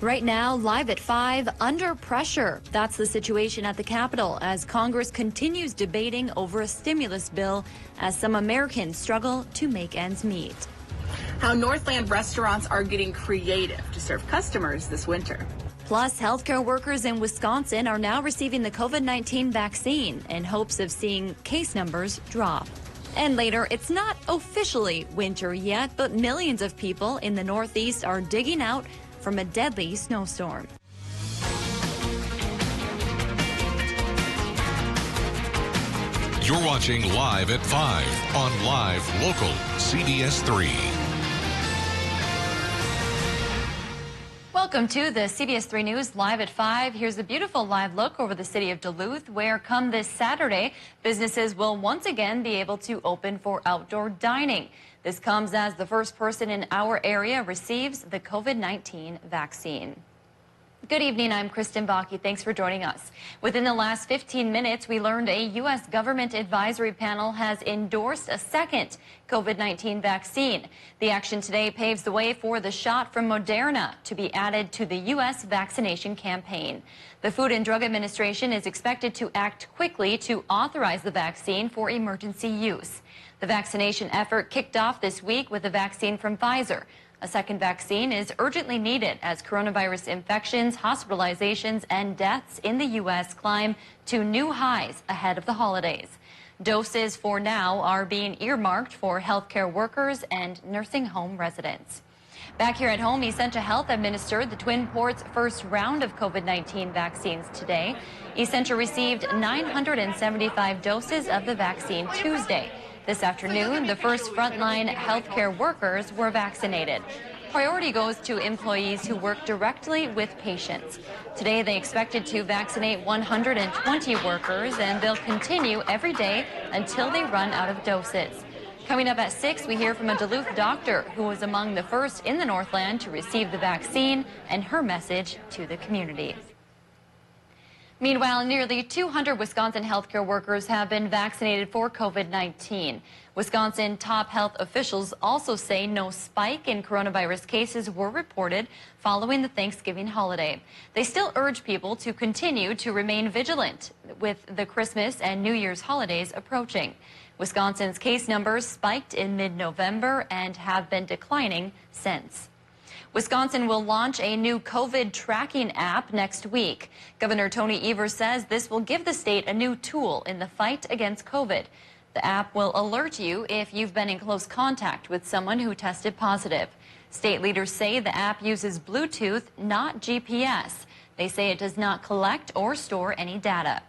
Right now, live at 5, under pressure. That's the situation at the Capitol as Congress continues debating over a stimulus bill as some Americans struggle to make ends meet. How Northland restaurants are getting creative to serve customers this winter. Plus, healthcare workers in Wisconsin are now receiving the COVID-19 vaccine in hopes of seeing case numbers drop. And later, it's not officially winter yet, but millions of people in the Northeast are digging out from a deadly snowstorm. You're watching Live at 5 on Live Local CBS3. Welcome to the CBS3 News Live at 5. Here's a beautiful live look over the city of Duluth, where come this Saturday, businesses will once again be able to open for outdoor dining. This comes as the first person in our area receives the COVID-19 vaccine. Good evening, I'm Kristen Bakke. Thanks for joining us. Within the last 15 minutes, we learned a U.S. government advisory panel has endorsed a second COVID-19 vaccine. The action today paves the way for the shot from Moderna to be added to the U.S. vaccination campaign. The Food and Drug Administration is expected to act quickly to authorize the vaccine for emergency use. The vaccination effort kicked off this week with a vaccine from Pfizer. A second vaccine is urgently needed as coronavirus infections, hospitalizations, and deaths in the U.S. climb to new highs ahead of the holidays. Doses for now are being earmarked for healthcare workers and nursing home residents. Back here at home, Essentia Health administered the Twin Ports' first round of COVID-19 vaccines today. Essentia received 975 doses of the vaccine Tuesday. This afternoon, the first frontline healthcare workers were vaccinated. Priority goes to employees who work directly with patients. Today, they expected to vaccinate 120 workers, and they'll continue every day until they run out of doses. Coming up at 6, we hear from a Duluth doctor who was among the first in the Northland to receive the vaccine and her message to the community. Meanwhile, nearly 200 Wisconsin healthcare workers have been vaccinated for COVID-19. Wisconsin top health officials also say no spike in coronavirus cases were reported following the Thanksgiving holiday. They still urge people to continue to remain vigilant with the Christmas and New Year's holidays approaching. Wisconsin's case numbers spiked in mid-November and have been declining since. Wisconsin will launch a new COVID tracking app next week. Governor Tony Evers says this will give the state a new tool in the fight against COVID. The app will alert you if you've been in close contact with someone who tested positive. State leaders say the app uses Bluetooth, not GPS. They say it does not collect or store any data.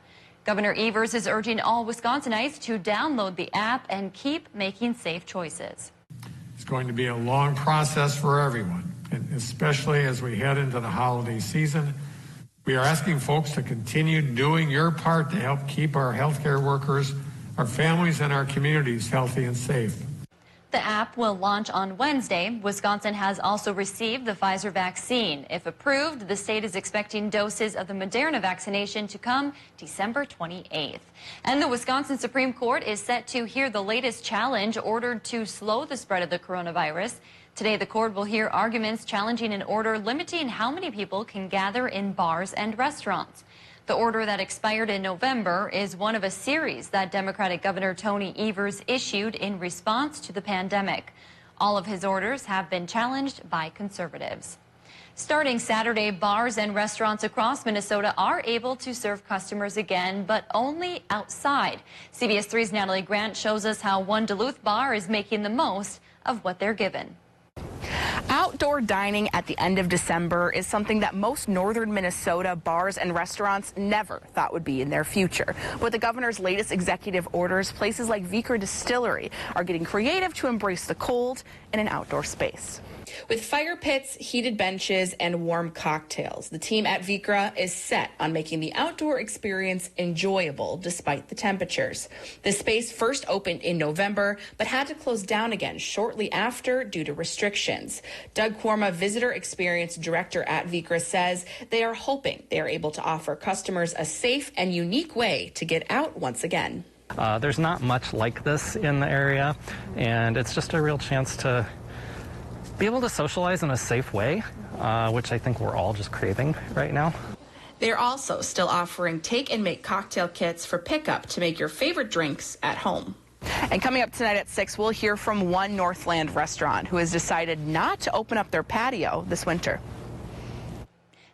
Governor Evers is urging all Wisconsinites to download the app and keep making safe choices. It's going to be a long process for everyone, and especially as we head into the holiday season. We are asking folks to continue doing your part to help keep our healthcare workers, our families, and our communities healthy and safe. The app will launch on Wednesday. Wisconsin has also received the Pfizer vaccine. If approved, the state is expecting doses of the Moderna vaccination to come December 28th. And the Wisconsin Supreme Court is set to hear the latest challenge ordered to slow the spread of the coronavirus. Today, the court will hear arguments challenging an order limiting how many people can gather in bars and restaurants. The order that expired in November is one of a series that Democratic Governor Tony Evers issued in response to the pandemic. All of his orders have been challenged by conservatives. Starting Saturday, bars and restaurants across Minnesota are able to serve customers again, but only outside. CBS 3's Natalie Grant shows us how one Duluth bar is making the most of what they're given. Outdoor dining at the end of December is something that most northern Minnesota bars and restaurants never thought would be in their future. With the governor's latest executive orders, places like Vikra Distillery are getting creative to embrace the cold in an outdoor space. With fire pits, heated benches, and warm cocktails, the team at Vikra is set on making the outdoor experience enjoyable despite the temperatures. The space first opened in November, but had to close down again shortly after due to restrictions. Doug Quarma, Visitor Experience Director at Vikra, says they are hoping they are able to offer customers a safe and unique way to get out once again. There's not much like this in the area, and it's just a real chance to be able to socialize in a safe way, which I think we're all just craving right now. They're also still offering take and make cocktail kits for pickup to make your favorite drinks at home. And coming up tonight at 6, we'll hear from one Northland restaurant who has decided not to open up their patio this winter.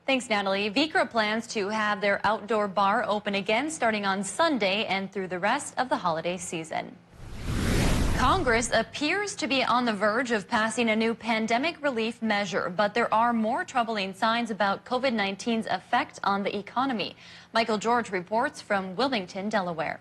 Thanks, Natalie. Vicra plans to have their outdoor bar open again starting on Sunday and through the rest of the holiday season. Congress appears to be on the verge of passing a new pandemic relief measure, but there are more troubling signs about COVID-19's effect on the economy. Michael George reports from Wilmington, Delaware.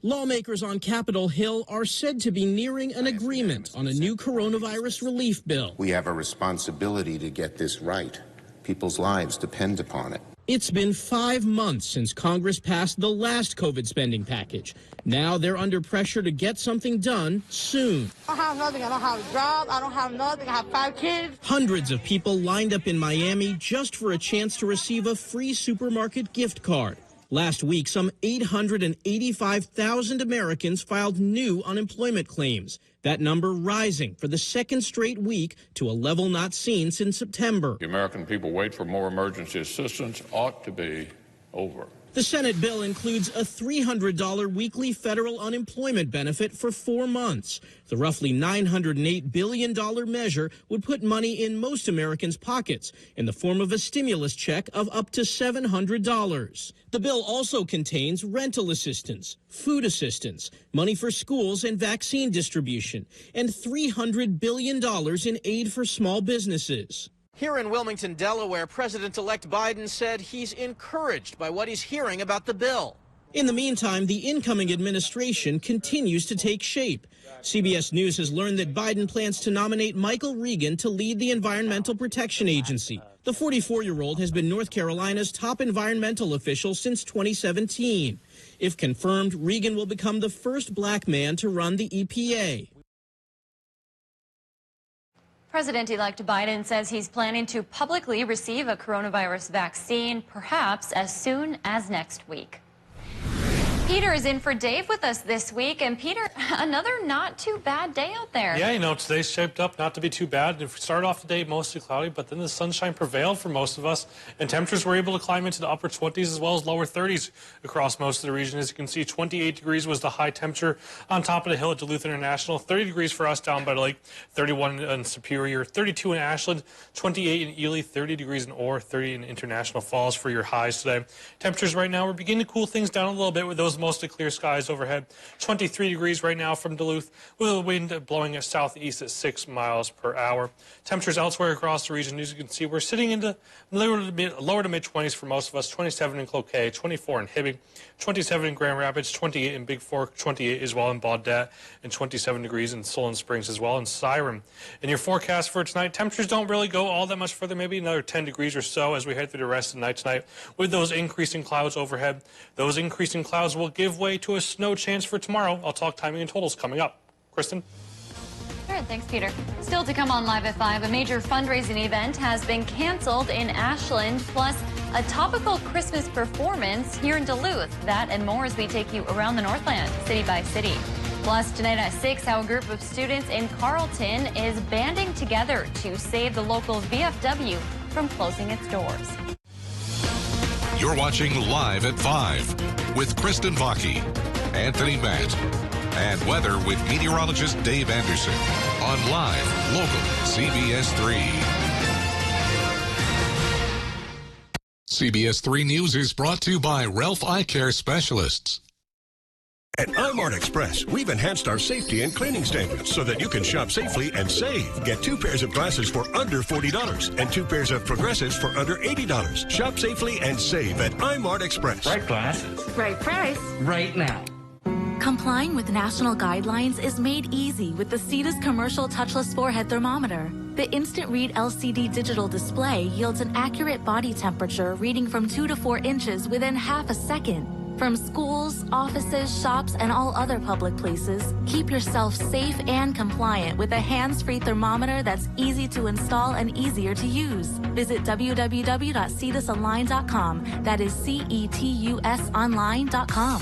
Lawmakers on Capitol Hill are said to be nearing an agreement on a new coronavirus relief bill. We have a responsibility to get this right. People's lives depend upon it. It's been 5 months since Congress passed the last COVID spending package. Now they're under pressure to get something done soon. I don't have nothing. I don't have a job. I don't have nothing. I have 5 kids. Hundreds of people lined up in Miami just for a chance to receive a free supermarket gift card. Last week, some 885,000 Americans filed new unemployment claims. That number rising for the second straight week to a level not seen since September. The American people wait for more emergency assistance ought to be over. The Senate bill includes a $300 weekly federal unemployment benefit for 4 months. The roughly $908 billion measure would put money in most Americans' pockets in the form of a stimulus check of up to $700. The bill also contains rental assistance, food assistance, money for schools and vaccine distribution, and $300 billion in aid for small businesses. Here in Wilmington, Delaware, President-elect Biden said he's encouraged by what he's hearing about the bill. In the meantime, the incoming administration continues to take shape. CBS News has learned that Biden plans to nominate Michael Regan to lead the Environmental Protection Agency. The 44-year-old has been North Carolina's top environmental official since 2017. If confirmed, Regan will become the first black man to run the EPA. President-elect Biden says he's planning to publicly receive a coronavirus vaccine, perhaps as soon as next week. Peter is in for Dave with us this week. And Peter, another not too bad day out there. Yeah, you know, today's shaped up not to be too bad. If we started off the day mostly cloudy, but then the sunshine prevailed for most of us. And temperatures were able to climb into the upper 20s as well as lower 30s across most of the region. As you can see, 28 degrees was the high temperature on top of the hill at Duluth International. 30 degrees for us down by the lake, 31 in Superior, 32 in Ashland, 28 in Ely, 30 degrees in Orr, 30 in International Falls for your highs today. Temperatures right now, we're beginning to cool things down a little bit with those mostly clear skies overhead. 23 degrees right now from Duluth with a wind blowing us southeast at 6 miles per hour. Temperatures elsewhere across the region, as you can see, we're sitting into lower to mid-20s for most of us. 27 in Cloquet, 24 in Hibbing, 27 in Grand Rapids, 28 in Big Fork, 28 as well in Baudette, and 27 degrees in Solon Springs as well in Siren. In your forecast for tonight, temperatures don't really go all that much further, maybe another 10 degrees or so as we head through the rest of the night tonight with those increasing clouds overhead. Those increasing clouds will give way to a snow chance for tomorrow. I'll talk timing and totals coming up. Kristen? All right, thanks, Peter. Still to come on Live at 5, a major fundraising event has been canceled in Ashland, plus a topical Christmas performance here in Duluth. That and more as we take you around the Northland, city by city. Plus, tonight at 6, how a group of students in Carlton is banding together to save the local VFW from closing its doors. You're watching Live at 5 with Kristen Vaki, Anthony Matt, and weather with meteorologist Dave Anderson on Live Local CBS3. CBS3 News is brought to you by Ralph Eye Care Specialists. At iMart Express, we've enhanced our safety and cleaning standards so that you can shop safely and save. Get 2 pairs of glasses for under $40 and 2 pairs of progressives for under $80. Shop safely and save at iMart Express. Right glasses. Right price. Right now. Complying with national guidelines is made easy with the CEDA's commercial touchless forehead thermometer. The Instant Read LCD digital display yields an accurate body temperature reading from 2 to 4 inches within half a second. From schools, offices, shops, and all other public places, keep yourself safe and compliant with a hands-free thermometer that's easy to install and easier to use. Visit www.cetusonline.com. That is CETUSonline.com.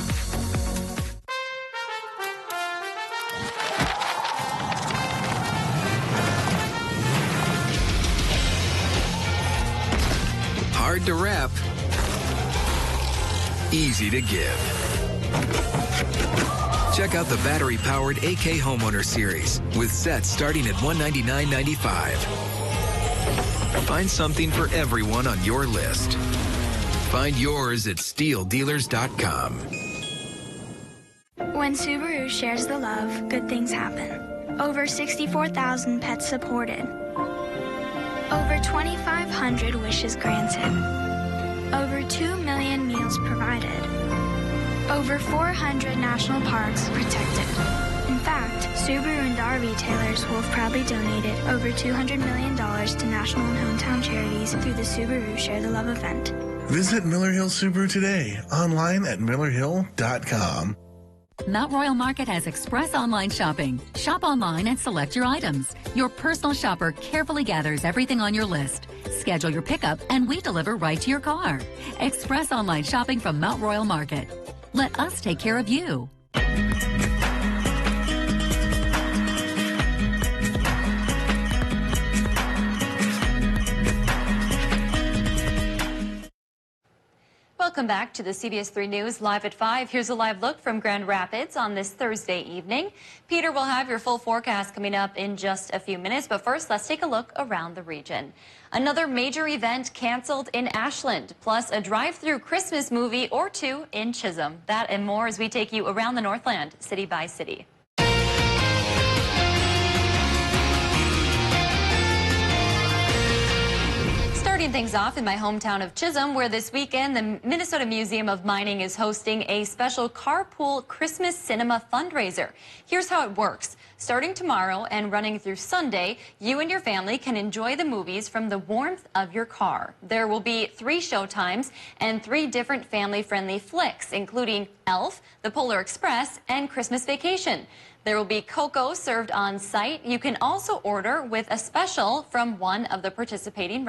Hard to wrap, easy to give. Check out the battery-powered AK Homeowner Series with sets starting at $199.95. Find something for everyone on your list. Find yours at SteelDealers.com. When Subaru shares the love, good things happen. Over 64,000 pets supported. Over 2,500 wishes granted. Over 2 million meals provided. Over 400 national parks protected. In fact, Subaru and our retailers will have proudly donated over $200 million to national and hometown charities through the Subaru Share the Love event. Visit Miller Hill Subaru today, online at MillerHill.com. Mount Royal Market has express online shopping. Shop online and select your items. Your personal shopper carefully gathers everything on your list. Schedule your pickup and we deliver right to your car. Express online shopping from Mount Royal Market. Let us take care of you. Welcome back to the CBS3 News Live at 5. Here's a live look from Grand Rapids on this Thursday evening. Peter will have your full forecast coming up in just a few minutes, but first let's take a look around the region. Another major event canceled in Ashland, plus a drive-through Christmas movie or two in Chisholm. That and more as we take you around the Northland, city by city. Starting things off in my hometown of Chisholm, where this weekend the Minnesota Museum of Mining is hosting a special carpool Christmas cinema fundraiser. Here's how it works. Starting tomorrow and running through Sunday, you and your family can enjoy the movies from the warmth of your car. There will be 3 showtimes and 3 different family-friendly flicks, including Elf, The Polar Express, and Christmas Vacation. There will be cocoa served on site. You can also order with a special from one of the participating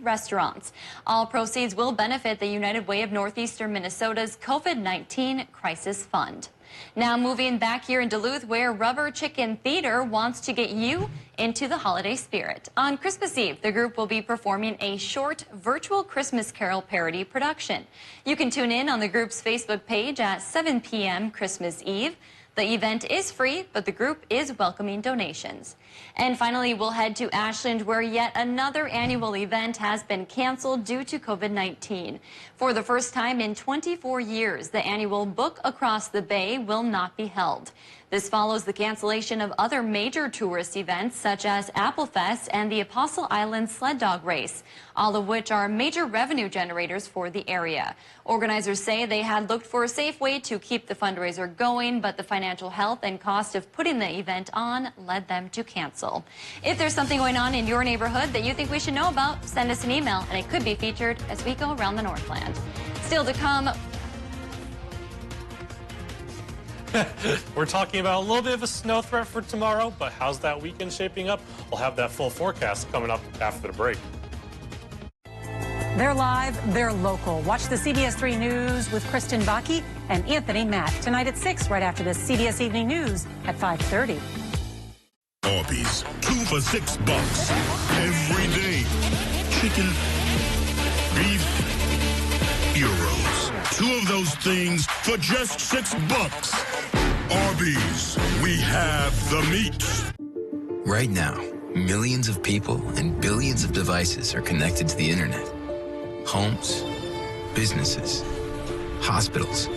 restaurants. All proceeds will benefit the United Way of Northeastern Minnesota's COVID-19 Crisis Fund. Now moving back here in Duluth, where Rubber Chicken Theater wants to get you into the holiday spirit. On Christmas Eve, the group will be performing a short virtual Christmas Carol parody production. You can tune in on the group's Facebook page at 7 p.m. Christmas Eve. The event is free, but the group is welcoming donations. And finally, we'll head to Ashland, where yet another annual event has been canceled due to COVID-19. For the first time in 24 years, the annual Book Across the Bay will not be held. This follows the cancellation of other major tourist events such as Apple Fest and the Apostle Island Sled Dog Race, all of which are major revenue generators for the area. Organizers say they had looked for a safe way to keep the fundraiser going, but the financial health and cost of putting the event on led them to cancel. If there's something going on in your neighborhood that you think we should know about, send us an email and it could be featured as we go around the Northland. Still to come, we're talking about a little bit of a snow threat for tomorrow, but how's that weekend shaping up? We'll have that full forecast coming up after the break. They're live, they're local. Watch the CBS3 News with Kristen Baki and Anthony Matt tonight at 6, right after the CBS Evening News at 5:30. Arby's, 2 for $6 every day. Chicken, beef, gyros. 2 of those things for just $6. Arby's, we have the meat. Right now, millions of people and billions of devices are connected to the internet. Homes, businesses, hospitals,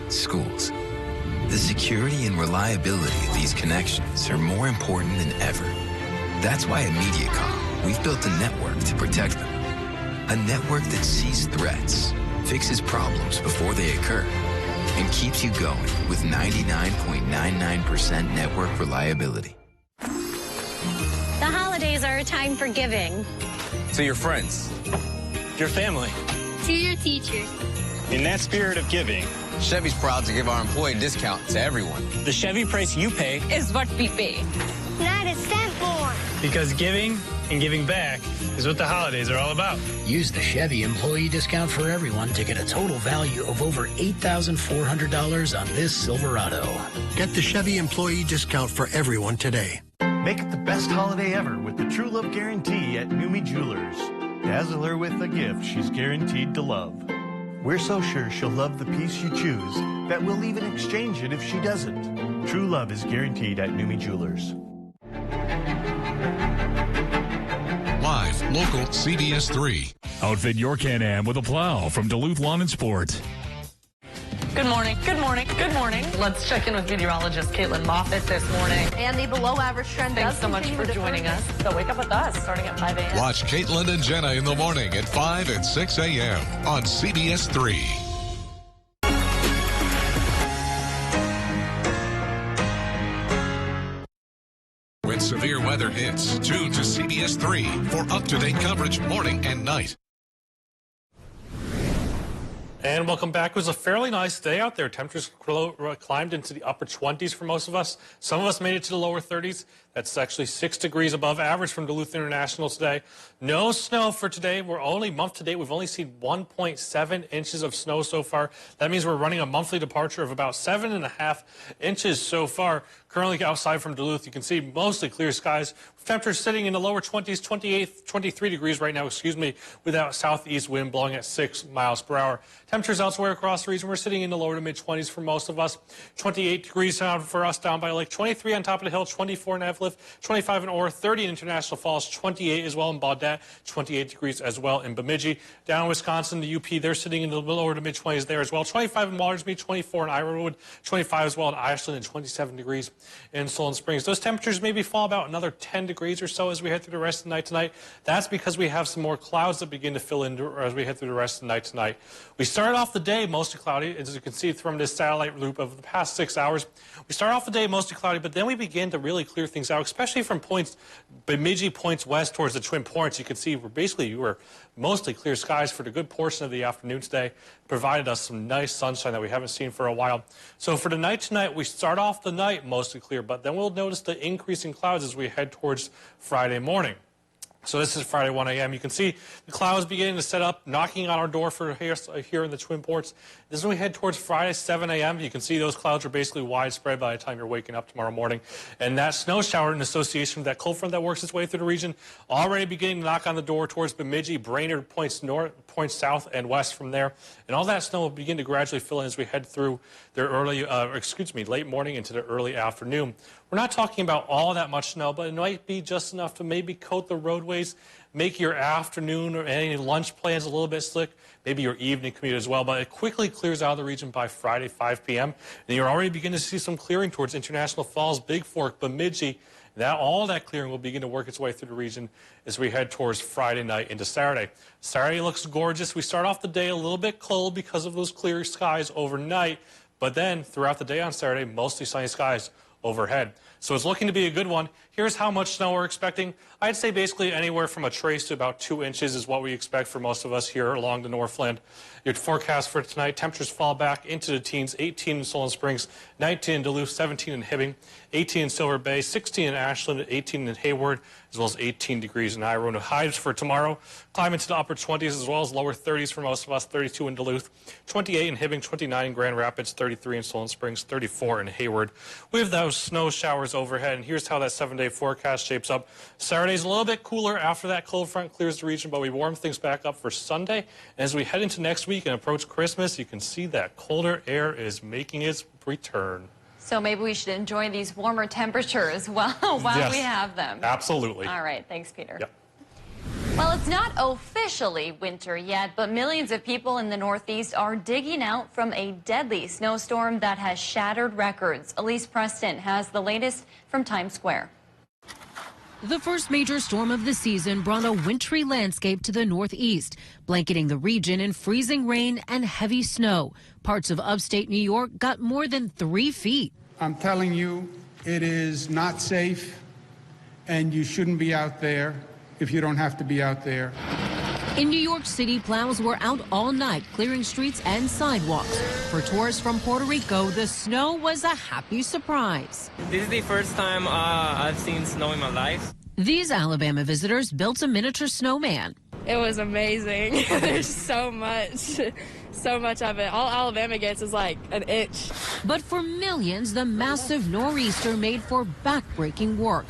schools. The security and reliability of these connections are more important than ever. That's why at MediaCom, we've built a network to protect them. A network that sees threats, fixes problems before they occur, and keeps you going with 99.99% network reliability. The holidays are a time for giving. To your friends. Your family. To your teachers. In that spirit of giving, Chevy's proud to give our employee discount to everyone. The Chevy price you pay is what we pay. Not a cent more. Because giving and giving back is what the holidays are all about. Use the Chevy employee discount for everyone to get a total value of over $8,400 on this Silverado. Get the Chevy employee discount for everyone today. Make it the best holiday ever with the True Love Guarantee at Numi Jewelers. Dazzle her with a gift she's guaranteed to love. We're so sure she'll love the piece you choose that we'll even exchange it if she doesn't. True love is guaranteed at Numi Jewelers. Live, local, CBS3. Outfit your Can-Am with a Plow from Duluth Lawn and Sport. Good morning. Good morning. Good morning. Let's check in with meteorologist Caitlin Moffitt this morning. And the below average trend Thanks so much for joining us. So wake up with us starting at 5 a.m. Watch Caitlin and Jenna in the morning at 5 and 6 a.m. on CBS3. When severe weather hits, tune to CBS3 for up-to-date coverage morning and night. And welcome back. It was a fairly nice day out there. Temperatures climbed into the upper 20s for most of us. Some of us made it to the lower 30s. That's actually 6 degrees above average from Duluth International today. No snow for today. We're only month to date. We've only seen 1.7 inches of snow so far. That means we're running a monthly departure of about 7.5 inches so far. Currently outside from Duluth, you can see mostly clear skies. Temperatures sitting in the lower 20s, 23 degrees right now, with that southeast wind blowing at 6 miles per hour. Temperatures elsewhere across the region, we're sitting in the lower to mid 20s for most of us. 28 degrees for us down by Lake, 23 on top of the hill, 24 in Evelyn, 25 in Orr, 30 in International Falls, 28 as well in Baudette, 28 degrees as well in Bemidji. Down in Wisconsin, the UP, they're sitting in the lower to mid 20s there as well. 25 in Watersmead, 24 in Ironwood, 25 as well in Ashland, and 27 degrees in Solon Springs. Those temperatures maybe fall about another 10 degrees or so as we head through the rest of the night tonight. That's because we have some more clouds that begin to fill in as we head through the rest of the night tonight. We started off the day mostly cloudy, as you can see from this satellite loop of the past 6 hours. We start off the day mostly cloudy, but then we begin to really clear things out, especially from Bemidji points west towards the Twin Ports. You can see we were mostly clear skies for the good portion of the afternoon today. Provided us some nice sunshine that we haven't seen for a while. So for the night tonight, we start off the night mostly clear, but then we'll notice the increasing clouds as we head towards Friday morning. So this is Friday 1 a.m. You can see the clouds beginning to set up, knocking on our door for here in the Twin Ports. This is when we head towards Friday 7 a.m. You can see those clouds are basically widespread by the time you're waking up tomorrow morning. And that snow shower in association with that cold front that works its way through the region already beginning to knock on the door towards Bemidji, Brainerd, points south and west from there. And all that snow will begin to gradually fill in as we head through the late morning into the early afternoon. We're not talking about all that much snow, but it might be just enough to maybe coat the roadways, make your afternoon or any lunch plans a little bit slick, maybe your evening commute as well. But it quickly clears out of the region by Friday, 5 p.m. And you're already beginning to see some clearing towards International Falls, Big Fork, Bemidji. All that clearing will begin to work its way through the region as we head towards Friday night into Saturday. Saturday looks gorgeous. We start off the day a little bit cold because of those clear skies overnight, but then throughout the day on Saturday, mostly sunny skies overhead. So it's looking to be a good one. Here's how much snow we're expecting. I'd say basically anywhere from a trace to about 2 inches is what we expect for most of us here along the Northland. Your forecast for tonight, temperatures fall back into the teens, 18 in Solon Springs, 19 in Duluth, 17 in Hibbing, 18 in Silver Bay, 16 in Ashland, 18 in Hayward, as well as 18 degrees in Ironwood. Highs for tomorrow, climb into the upper 20s as well as lower 30s for most of us, 32 in Duluth, 28 in Hibbing, 29 in Grand Rapids, 33 in Solon Springs, 34 in Hayward. We have those snow showers overhead, and here's how that 7-day forecast shapes up. Saturday's a little bit cooler after that cold front clears the region, but we warm things back up for Sunday. And as we head into next week and approach Christmas, you can see that colder air is making its return. So maybe we should enjoy these warmer temperatures while we have them. Absolutely. All right. Thanks, Peter. Yep. Well, it's not officially winter yet, but millions of people in the Northeast are digging out from a deadly snowstorm that has shattered records. Elise Preston has the latest from Times Square. The first major storm of the season brought a wintry landscape to the Northeast, blanketing the region in freezing rain and heavy snow. Parts of upstate New York got more than 3 feet. I'm telling you, it is not safe, and you shouldn't be out there if you don't have to be out there. In New York City, plows were out all night, clearing streets and sidewalks. For tourists from Puerto Rico, the snow was a happy surprise. This is the first time I've seen snow in my life. These Alabama visitors built a miniature snowman. It was amazing. There's so much of it. All Alabama gets is like an inch. But for millions, the massive nor'easter made for backbreaking work.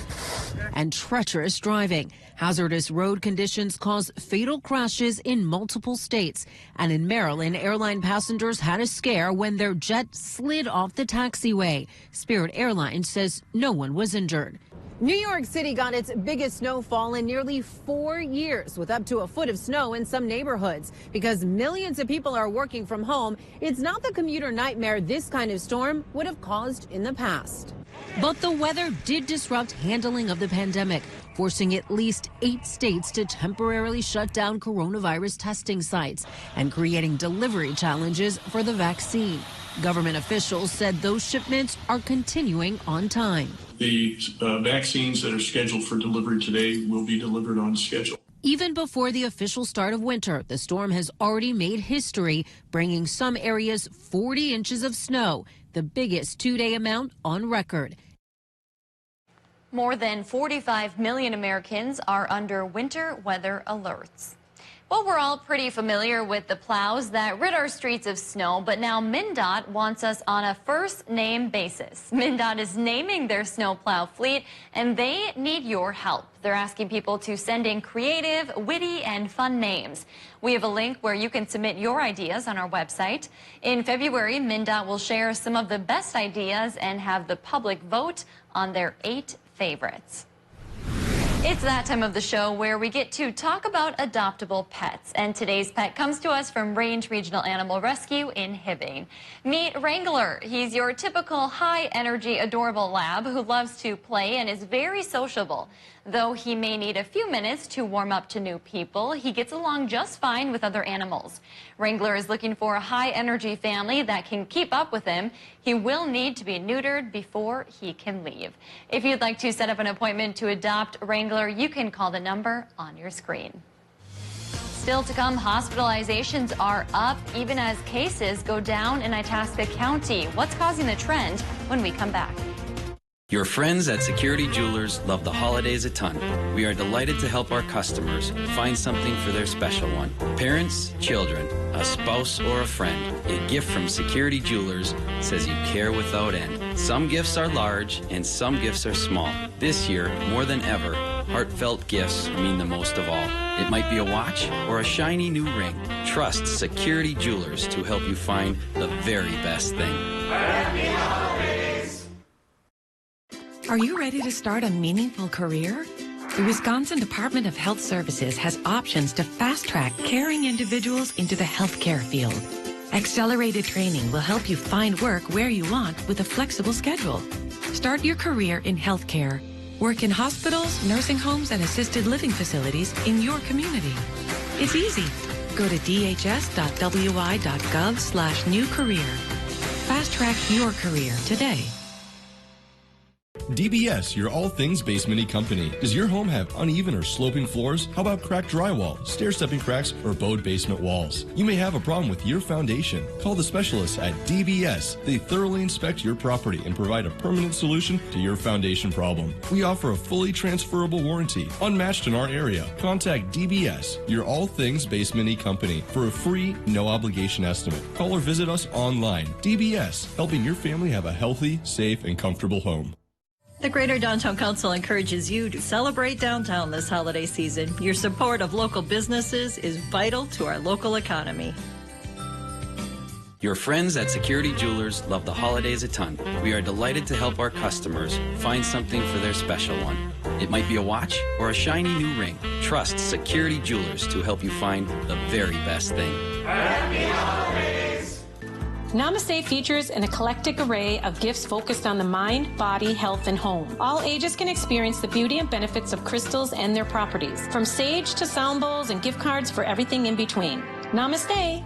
and treacherous driving. Hazardous road conditions cause fatal crashes in multiple states. And in Maryland, airline passengers had a scare when their jet slid off the taxiway. Spirit Airlines says no one was injured. New York City got its biggest snowfall in nearly 4 years, with up to a foot of snow in some neighborhoods. Because millions of people are working from home, it's not the commuter nightmare this kind of storm would have caused in the past. But the weather did disrupt handling of the pandemic, forcing at least 8 states to temporarily shut down coronavirus testing sites and creating delivery challenges for the vaccine. Government officials said those shipments are continuing on time. The vaccines that are scheduled for delivery today will be delivered on schedule. Even before the official start of winter, the storm has already made history, bringing some areas 40 inches of snow, the biggest two-day amount on record. More than 45 million Americans are under winter weather alerts. Well, we're all pretty familiar with the plows that rid our streets of snow, but now MnDOT wants us on a first-name basis. MnDOT is naming their snowplow fleet, and they need your help. They're asking people to send in creative, witty, and fun names. We have a link where you can submit your ideas on our website. In February, MnDOT will share some of the best ideas and have the public vote on their 8 favorites. It's that time of the show where we get to talk about adoptable pets. And today's pet comes to us from Range Regional Animal Rescue in Hibbing. Meet Wrangler. He's your typical high-energy, adorable lab who loves to play and is very sociable. Though he may need a few minutes to warm up to new people, he gets along just fine with other animals. Wrangler is looking for a high-energy family that can keep up with him. He will need to be neutered before he can leave. If you'd like to set up an appointment to adopt Wrangler, you can call the number on your screen. Still to come, hospitalizations are up even as cases go down in Itasca County. What's causing the trend when we come back? Your friends at Security Jewelers love the holidays a ton. We are delighted to help our customers find something for their special one. Parents, children, a spouse, or a friend. A gift from Security Jewelers says you care without end. Some gifts are large and some gifts are small. This year, more than ever, heartfelt gifts mean the most of all. It might be a watch or a shiny new ring. Trust Security Jewelers to help you find the very best thing. Happy holidays! Are you ready to start a meaningful career? The Wisconsin Department of Health Services has options to fast-track caring individuals into the healthcare field. Accelerated training will help you find work where you want with a flexible schedule. Start your career in healthcare. Work in hospitals, nursing homes, and assisted living facilities in your community. It's easy. Go to dhs.wi.gov/new career. Fast-track your career today. DBS, your all things basement-y company. Does your home have uneven or sloping floors? How about cracked drywall, stair-stepping cracks, or bowed basement walls? You may have a problem with your foundation. Call the specialists at DBS. They thoroughly inspect your property and provide a permanent solution to your foundation problem. We offer a fully transferable warranty, unmatched in our area. Contact DBS, your all things basement-y company, for a free, no-obligation estimate. Call or visit us online. DBS, helping your family have a healthy, safe, and comfortable home. The Greater Downtown Council encourages you to celebrate downtown this holiday season. Your support of local businesses is vital to our local economy. Your friends at Security Jewelers love the holidays a ton. We are delighted to help our customers find something for their special one. It might be a watch or a shiny new ring. Trust Security Jewelers to help you find the very best thing. Happy holidays! Namaste features an eclectic array of gifts focused on the mind, body, health, and home. All ages can experience the beauty and benefits of crystals and their properties, from sage to sound bowls and gift cards for everything in between. Namaste!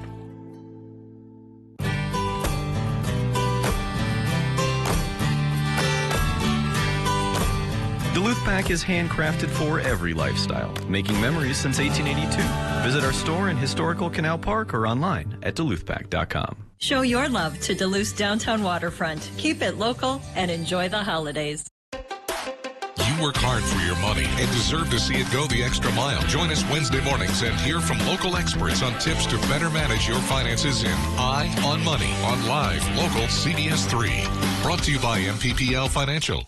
Duluth Pack is handcrafted for every lifestyle, making memories since 1882. Visit our store in historical Canal Park or online at duluthpack.com. Show your love to Duluth's downtown waterfront. Keep it local and enjoy the holidays. You work hard for your money and deserve to see it go the extra mile. Join us Wednesday mornings and hear from local experts on tips to better manage your finances in Eye on Money on Live Local CBS3. Brought to you by MPPL Financial.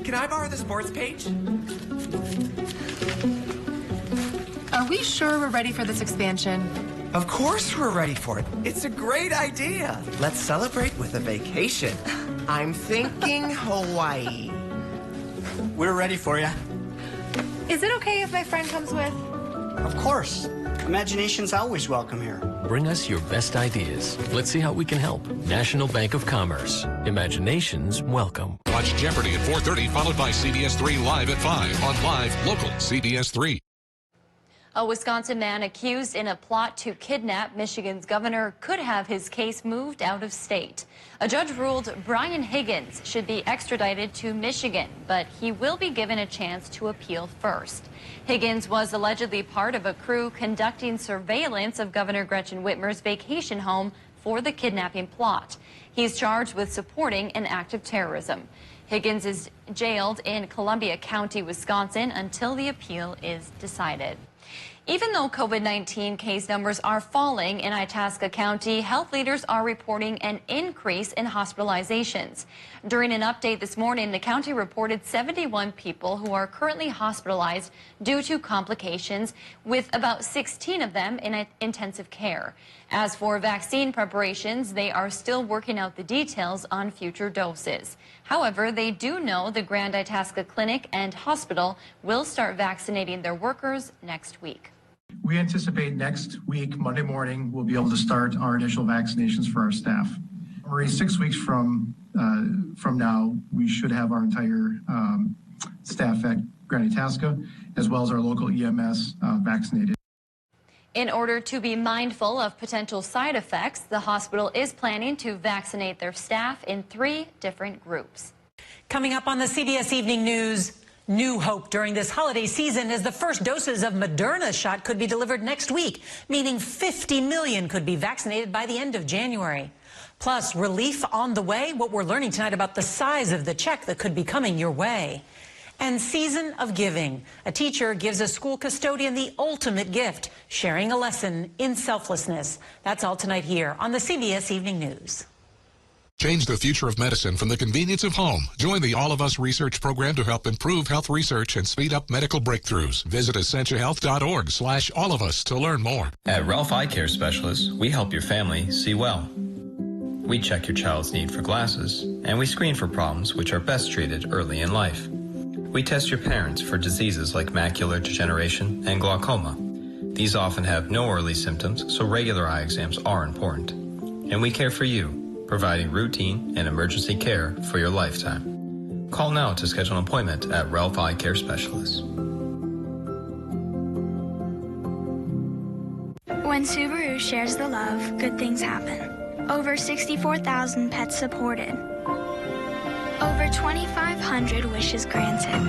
can I borrow the sports page? Are we sure we're ready for this expansion? Of course we're ready for it. It's a great idea. Let's celebrate with a vacation. I'm thinking Hawaii. We're ready for you. Is it okay if my friend comes with? Of course. Imagination's always welcome here. Bring us your best ideas. Let's see how we can help. National Bank of Commerce. Imagination's welcome. Watch Jeopardy at 4:30, followed by CBS3 Live at 5 on Live Local CBS3. A Wisconsin man accused in a plot to kidnap Michigan's governor could have his case moved out of state. A judge ruled Brian Higgins should be extradited to Michigan, but he will be given a chance to appeal first. Higgins was allegedly part of a crew conducting surveillance of Governor Gretchen Whitmer's vacation home for the kidnapping plot. He's charged with supporting an act of terrorism. Higgins is jailed in Columbia County, Wisconsin, until the appeal is decided. Even though COVID-19 case numbers are falling in Itasca County, health leaders are reporting an increase in hospitalizations. During an update this morning, the county reported 71 people who are currently hospitalized due to complications, with about 16 of them in intensive care. As for vaccine preparations, they are still working out the details on future doses. However, they do know the Grand Itasca Clinic and Hospital will start vaccinating their workers next week. We anticipate next week, Monday morning, we'll be able to start our initial vaccinations for our staff. Marie, 6 weeks from now, we should have our entire staff at Grand Itasca, as well as our local EMS vaccinated. In order to be mindful of potential side effects, the hospital is planning to vaccinate their staff in 3 different groups. Coming up on the CBS Evening News, new hope during this holiday season as the first doses of Moderna's shot could be delivered next week, meaning 50 million could be vaccinated by the end of January. Plus, relief on the way, what we're learning tonight about the size of the check that could be coming your way. And Season of Giving. A teacher gives a school custodian the ultimate gift, sharing a lesson in selflessness. That's all tonight here on the CBS Evening News. Change the future of medicine from the convenience of home. Join the All of Us research program to help improve health research and speed up medical breakthroughs. Visit essentialhealth.org/allofus to learn more. At Ralph Eye Care Specialists, we help your family see well. We check your child's need for glasses, and we screen for problems which are best treated early in life. We test your parents for diseases like macular degeneration and glaucoma. These often have no early symptoms, so regular eye exams are important. And we care for you, providing routine and emergency care for your lifetime. Call now to schedule an appointment at Ralph Eye Care Specialists. When Subaru shares the love, good things happen. Over 64,000 pets supported. Over 2,500 wishes granted.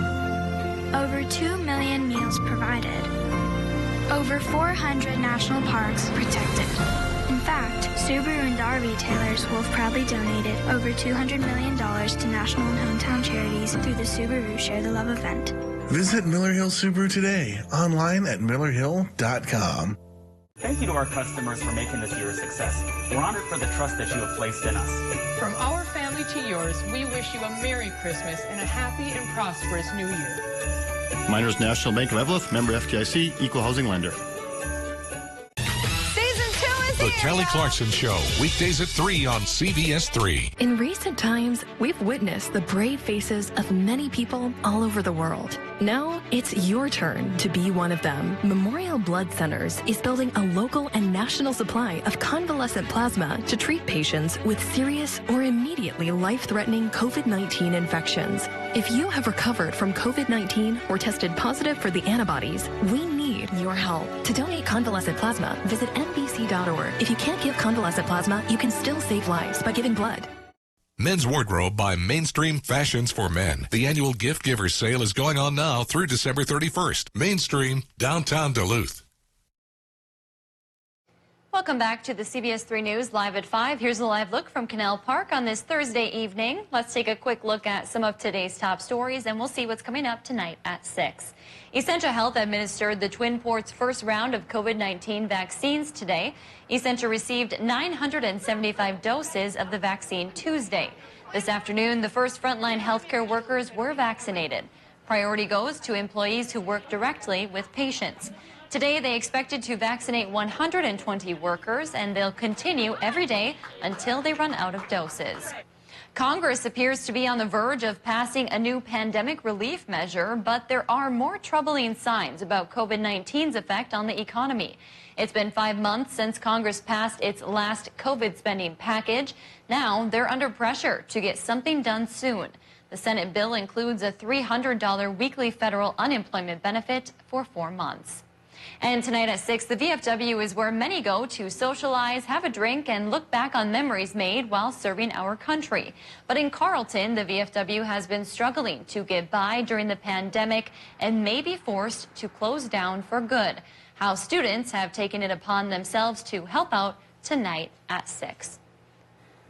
Over 2 million meals provided. Over 400 national parks protected. In fact, Subaru and our retailers will have proudly donated over $200 million to national and hometown charities through the Subaru Share the Love event. Visit Miller Hill Subaru today, online at millerhill.com. Thank you to our customers for making this year a success. We're honored for the trust that you have placed in us. From our family to yours, we wish you a Merry Christmas and a happy and prosperous New Year. Miners National Bank of Evelyn, member FDIC, equal housing lender. The Kelly Clarkson Show, weekdays at 3 on CBS3. In recent times, we've witnessed the brave faces of many people all over the world. Now, it's your turn to be one of them. Memorial Blood Centers is building a local and national supply of convalescent plasma to treat patients with serious or immediately life-threatening COVID-19 infections. If you have recovered from COVID-19 or tested positive for the antibodies, we need your help. To donate convalescent plasma, visit NBC.org. If you can't give convalescent plasma, you can still save lives by giving blood. Men's Wardrobe by Mainstream Fashions for Men. The annual gift givers sale is going on now through December 31st. Mainstream, downtown Duluth. Welcome back to the CBS 3 News Live at 5. Here's a live look from Canal Park on this Thursday evening. Let's take a quick look at some of today's top stories, and we'll see what's coming up tonight at 6. Essentia Health administered the Twin Ports' first round of COVID-19 vaccines today. Essentia received 975 doses of the vaccine Tuesday. This afternoon, the first frontline healthcare workers were vaccinated. Priority goes to employees who work directly with patients. Today, they expected to vaccinate 120 workers, and they'll continue every day until they run out of doses. Congress appears to be on the verge of passing a new pandemic relief measure, but there are more troubling signs about COVID-19's effect on the economy. It's been 5 months since Congress passed its last COVID spending package. Now they're under pressure to get something done soon. The Senate bill includes a $300 weekly federal unemployment benefit for 4 months. And tonight at 6, the VFW is where many go to socialize, have a drink, and look back on memories made while serving our country. But in Carlton, the VFW has been struggling to get by during the pandemic and may be forced to close down for good. How students have taken it upon themselves to help out tonight at 6.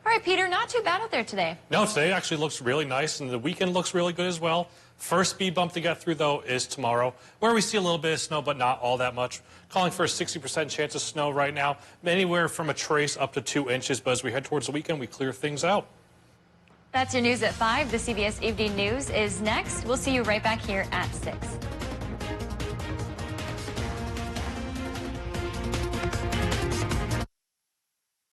All right, Peter, not too bad out there today. No, today actually looks really nice, and the weekend looks really good as well. First speed bump to get through, though, is tomorrow, where we see a little bit of snow, but not all that much. Calling for a 60% chance of snow right now, anywhere from a trace up to 2 inches. But as we head towards the weekend, we clear things out. That's your news at 5. The CBS Evening News is next. We'll see you right back here at 6.